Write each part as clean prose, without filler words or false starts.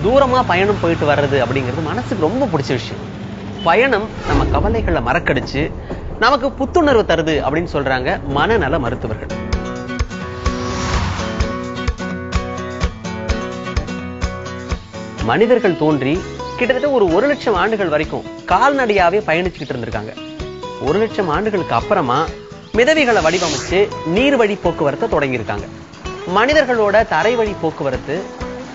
தூரமா பயணம் போயிட்டு வர்றது அப்படிங்கிறது மனசுக்கு ரொம்ப பிடிச்ச விஷயம். பயணம் நம்ம கவலைகளை மறக்கடிச்சு நமக்கு புத்துணர்வு தருது அப்படின்னு சொல்றாங்க மனநல மருத்துவர்கள். மனிதர்கள் தோன்றி கிட்டத்தட்ட ஒரு 1,00,000 ஆண்டுகள் வரைக்கும் கால்நடையாவே பயணிச்சுக்கிட்டு இருந்திருக்காங்க. 1,00,000 ஆண்டுகளுக்கு அப்புறமா மிதவைகளை வடிவமைச்சு நீர் வழி போக்குவரத்தை தொடங்கியிருக்காங்க. மனிதர்களோட தரை வழி போக்குவரத்து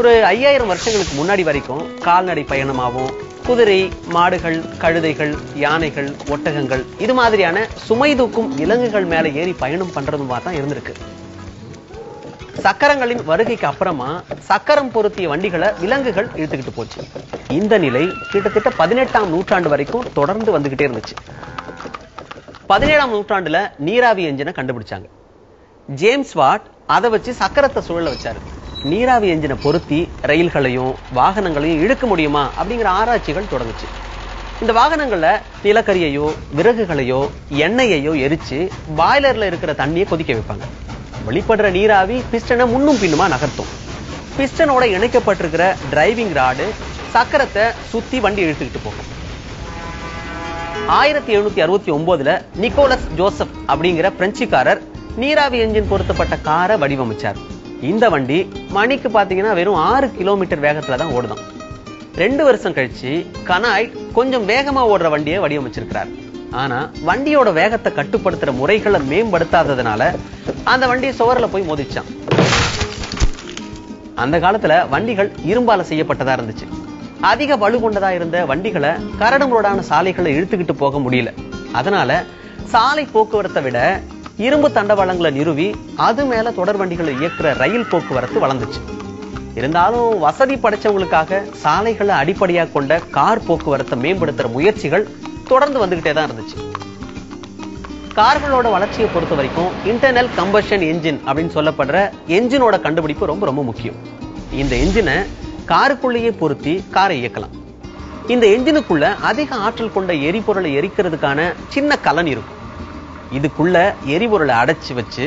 ஒரு 5000 வருஷங்களுக்கு முன்னாடி வரைக்கும் கால்நடை பயணமாகவும் குதிரை, மாடுகள், கழுதைகள், யானைகள், ஒட்டகங்கள் இது மாதிரியான சுமை தூக்கும் விலங்குகள் மேல ஏறி பயணம் பண்றதுமா தான் இருந்திருக்கு. சக்கரங்களின் வருகைக்கு அப்புறமா சக்கரம் பொருத்திய வண்டிகளை விலங்குகள் இழுத்துக்கிட்டு போச்சு. இந்த நிலை கிட்டத்தட்ட 18ஆம் நூற்றாண்டு வரைக்கும் தொடர்ந்து வந்துகிட்டே இருந்துச்சு. 17ஆம் நூற்றாண்டுல நீராவி என்ஜினை கண்டுபிடிச்சாங்க. ஜேம்ஸ் வாட் அதை வச்சு சக்கரத்தை சுழல வச்சாரு. நீராவி என்ஜினை பொருத்தி ரயில்களையும் வாகனங்களையும் இழுக்க முடியுமா அப்படிங்கிற ஆராய்ச்சிகள் தொடங்குச்சு. இந்த வாகனங்கள்ல நிலக்கரியையோ விறகுகளையோ எண்ணெயையோ எரிச்சு பாய்லர்ல இருக்கிற தண்ணியை கொதிக்க வைப்பாங்க. வெளிப்படுற நீராவி பிஸ்டனை முன்னும் பின்னுமா நகர்த்தும். பிஸ்டனோட இணைக்கப்பட்டிருக்கிற டிரைவிங் ராடு சக்கரத்தை சுத்தி வண்டி இழுத்துக்கிட்டு போகும். 1769ல நிக்கோலஸ் ஜோசப் அப்படிங்கிற பிரெஞ்சுக்காரர் நீராவி என்ஜின் பொருத்தப்பட்ட காரை வடிவமைச்சார். இந்த வண்டி மணிக்கு பாத்தீங்கன்னா வெறும் 6 கிலோமீட்டர் வேகத்துல தான் ஓடுதான். 2 வருஷம் கழிச்சு கனாய்ட் கொஞ்சம் வேகமா ஓடுற வண்டியை வடிவமைச்சிருக்கிறார். ஆனா வண்டியோட வேகத்தை கட்டுப்படுத்துற முறைகளை மேம்படுத்தாததுனால அந்த வண்டி சுவர்ல போய் மோதிச்சான். அந்த காலத்துல வண்டிகள் இரும்பால செய்யப்பட்டதா இருந்துச்சு. அதிக வலு கொண்டதா இருந்த வண்டிகளை கரடுமுரடான சாலைகளை இழுத்துக்கிட்டு போக முடியல. அதனால சாலை போக்குவரத்தை விட இரும்பு தண்டவாளங்களை நிறுவி அது மேல தொடர் வண்டிகளை இயக்குற ரயில் போக்குவரத்து வளர்ந்துச்சு. இருந்தாலும் வசதி படைச்சவங்களுக்காக சாலைகளை அடிப்படையா கொண்ட கார் போக்குவரத்தை மேம்படுத்துற முயற்சிகள் தொடர்ந்து வந்துகிட்டே தான் இருந்துச்சு. கார்களோட வளர்ச்சியை பொறுத்த வரைக்கும் இன்டர்னல் கம்பஷன் என்ஜின் அப்படின்னு சொல்லப்படுற என்ஜினோட கண்டுபிடிப்பு ரொம்ப ரொம்ப முக்கியம். இந்த என்ஜினை காருக்குள்ளேயே பொருத்தி காரை இயக்கலாம். இந்த என்ஜினுக்குள்ள அதிக ஆற்றல் கொண்ட எரிபொருளை எரிக்கிறதுக்கான சின்ன கலன் இருக்கும். இதுக்குள்ள எரிபொருளை அடைச்சு வச்சு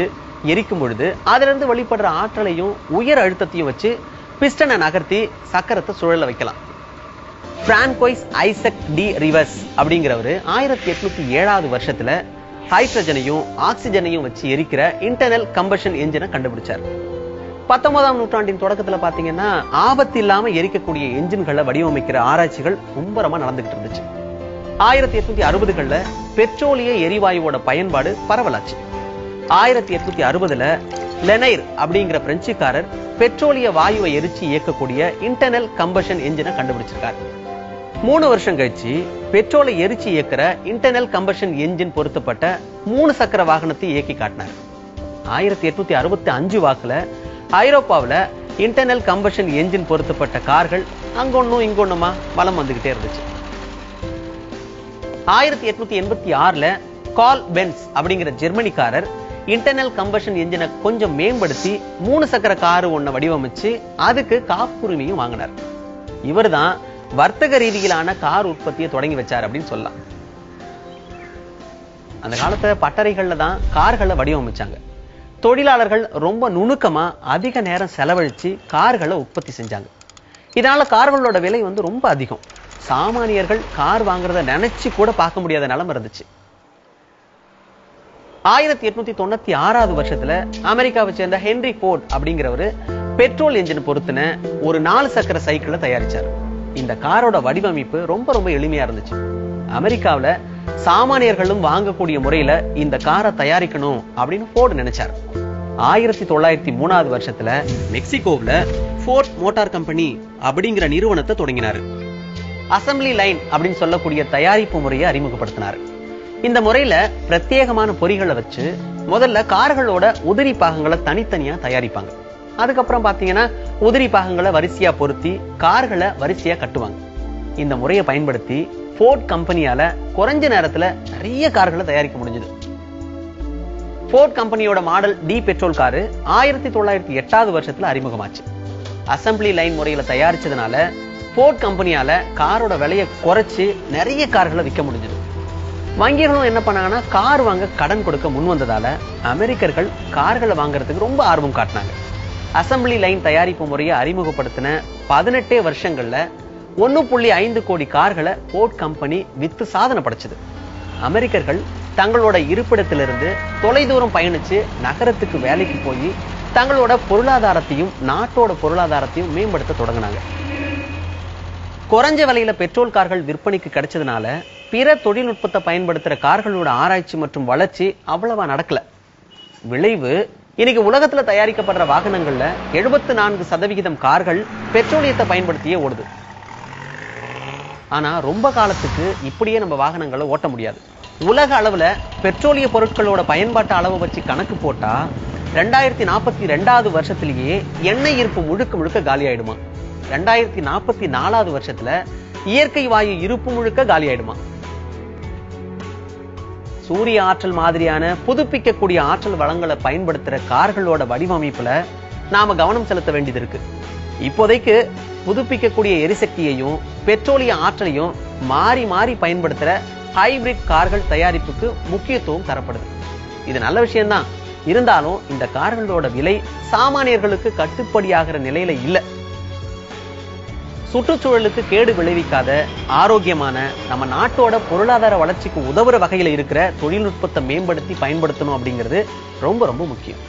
எரிக்கும் பொழுது அதுல இருந்து வெளிப்படுற ஆற்றலையும் உயர் அழுத்தத்தையும் வச்சு பிஸ்டனை நகர்த்தி சக்கரத்தை சுழல வைக்கலாம். பிரான்கோய்ஸ் ஐசக் டி ரிவர்ஸ் அப்படிங்கிறவரு 1807வது வருஷத்துல ஹைட்ரஜனையும் ஆக்சிஜனையும் வச்சு எரிக்கிற இன்டர்னல் கம்பஷன் என்ஜினை கண்டுபிடிச்சார். 19ஆம் நூற்றாண்டின் தொடக்கத்துல பாத்தீங்கன்னா ஆபத்து இல்லாம எரிக்கக்கூடிய என்ஜின்களை வடிவமைக்கிற ஆராய்ச்சிகள் மும்பரமா நடந்துகிட்டு இருந்துச்சு. 1860கள்ல பெட்ரோலிய எரிவாயுவோட பயன்பாடு பரவலாச்சு. 1860ல லெனைர் அப்படிங்கிற பிரெஞ்சுக்காரர் பெட்ரோலிய வாயுவை எரிச்சு இயக்கக்கூடிய இன்டர்னல் கம்பஷன் என்ஜினை கண்டுபிடிச்சிருக்காரு. 3 வருஷம் கழிச்சு பெட்ரோலை எரிச்சு இயக்கிற இன்டர்னல் கம்பஷன் என்ஜின் பொருத்தப்பட்ட 3 சக்கர வாகனத்தை இயக்கி காட்டினார். 1865 வாக்குல ஐரோப்பாவில இன்டர்னல் கம்பஷன் என்ஜின் பொருத்தப்பட்ட கார்கள் அங்கொன்னும் இங்கொன்னுமா வலம் வந்துகிட்டே இருந்துச்சு. 1886ல கால் பென்ஸ் அப்படிங்கிற ஜெர்மனிக்காரர் இன்டர்னல் கம்பஷன் என்ஜினை கொஞ்சம் மேம்படுத்தி 3 சக்கர காரு ஒன்ன வடிவமைச்சு அதுக்கு காப்புரிமையும் வாங்கினார். இவர் தான் வர்த்தக ரீதியிலான கார் உற்பத்தியை தொடங்கி வச்சார் அப்படின்னு சொல்லலாம். அந்த காலத்துல பட்டறைகள்ல தான் கார்களை வடிவமைச்சாங்க. தொழிலாளர்கள் ரொம்ப நுணுக்கமா அதிக நேரம் செலவழிச்சு கார்களை உற்பத்தி செஞ்சாங்க. இதனால கார்களோட விலை ரொம்ப அதிகம். சாமானியர்கள் கார் வாங்குறத நினைச்சு கூட பார்க்க முடியாத நிலைமை இருந்துச்சு. 1896வது வருஷத்துல அமெரிக்காவை சேர்ந்த ஹென்ரி போர்ட் அப்படிங்கிறவரு பெட்ரோல் என்ஜின் பொருத்தின ஒரு 4 சக்கர சைக்கிளை தயாரிச்சார். இந்த காரோட வடிவமைப்பு ரொம்ப ரொம்ப எளிமையா இருந்துச்சு. அமெரிக்காவில சாமானியர்களும் வாங்கக்கூடிய முறையில இந்த காரை தயாரிக்கணும் அப்படின்னு போர்ட் நினைச்சார். 1903வது வருஷத்துல மெக்சிகோவில் ஃபோர்ட் மோட்டார் கம்பெனி அப்படிங்கிற நிறுவனத்தை தொடங்கினாரு. அசம்பிளி லைன் அப்படின்னு சொல்லக்கூடிய தயாரிப்பு முறையை அறிமுகப்படுத்தினார். இந்த முறையில பிரத்யேகமான பொறிகளை வச்சு முதல்ல கார்களோட உதிரி பாகங்களை தனித்தனியா தயாரிப்பாங்க. அதுக்கப்புறம் பாத்தீங்கன்னா உதிரி பாகங்களை வரிசையா பொருத்தி கார்களை வரிசையா கட்டுவாங்க. இந்த முறையை பயன்படுத்தி ஃபோர்ட் கம்பெனியால குறைஞ்ச நேரத்துல நிறைய கார்களை தயாரிக்க முடிஞ்சது. ஃபோர்ட் கம்பெனியோட மாடல் டி பெட்ரோல் காரு 1908வது வருஷத்துல அறிமுகமாச்சு. அசம்பிளி லைன் முறையில தயாரிச்சதுனால ஃபோர்ட் கம்பெனியால காரோட விலையை குறைச்சு நிறைய கார்களை விற்க முடிஞ்சது. வங்கிகளும் என்ன பண்ணாங்கன்னா கார் வாங்க கடன் கொடுக்க முன் வந்ததால அமெரிக்கர்கள் கார்களை வாங்குறதுக்கு ரொம்ப ஆர்வம் காட்டினாங்க. அசம்பிளி லைன் தயாரிப்பு முறையை அறிமுகப்படுத்தின 18 வருஷங்கள்ல 1.5 கோடி கார்களை போர்ட் கம்பெனி வித்து சாதனை படைச்சது. அமெரிக்கர்கள் தங்களோட இருப்பிடத்திலிருந்து தொலைதூரம் பயணிச்சு நகரத்துக்கு வேலைக்கு போய் தங்களோட பொருளாதாரத்தையும் நாட்டோட பொருளாதாரத்தையும் மேம்படுத்த தொடங்கினாங்க. குறைஞ்ச விலையில பெட்ரோல் கார்கள் விற்பனைக்கு கிடைச்சதுனால பிற தொழில்நுட்பத்தை பயன்படுத்துற கார்களோட ஆராய்ச்சி மற்றும் வளர்ச்சி அவ்வளவா நடக்கல. விளைவு, இன்னைக்கு உலகத்துல தயாரிக்கப்படுற வாகனங்கள்ல 74% கார்கள் பெட்ரோலியத்தை பயன்படுத்தியே ஓடுது. ஆனா ரொம்ப காலத்துக்கு இப்படியே நம்ம வாகனங்களை ஓட்ட முடியாது. உலக அளவுல பெட்ரோலிய பொருட்களோட பயன்பாட்டு அளவை வச்சு கணக்கு போட்டா 2042 வருஷத்திலேயே எண்ணெய் இருப்பு முழுக்க முழுக்க காலி ஆயிடுமா. 2044 வருஷத்துல இயற்கை வாயு இருப்பு முழுக்க காலி ஆயிடுமா. சூரிய ஆற்றல் மாதிரியான புதுப்பிக்கக்கூடிய ஆற்றல் வளங்களை பயன்படுத்துற கார்களோட வடிவமைப்புல நாம கவனம் செலுத்த வேண்டியது இருக்கு. இப்போதைக்கு புதுப்பிக்கக்கூடிய எரிசக்தியையும் பெட்ரோலிய ஆற்றலையும் மாறி மாறி பயன்படுத்துற ஹைபிரிட் கார்கள் தயாரிப்புக்கு முக்கியத்துவம் தரப்படுது. இது நல்ல விஷயம்தான். இருந்தாலும் இந்த கார்களோட விலை சாமானியர்களுக்கு கட்டுப்படியாகிற நிலையில இல்ல. சுற்றுச்சூழலுக்கு கேடு விளைவிக்காத ஆரோக்கியமான நம்ம நாட்டோட பொருளாதார வளர்ச்சிக்கு உதவுற வகையில இருக்கிற தொழில்நுட்பத்தை மேம்படுத்தி பயன்படுத்தணும் அப்படிங்கிறது ரொம்ப ரொம்ப முக்கியம்.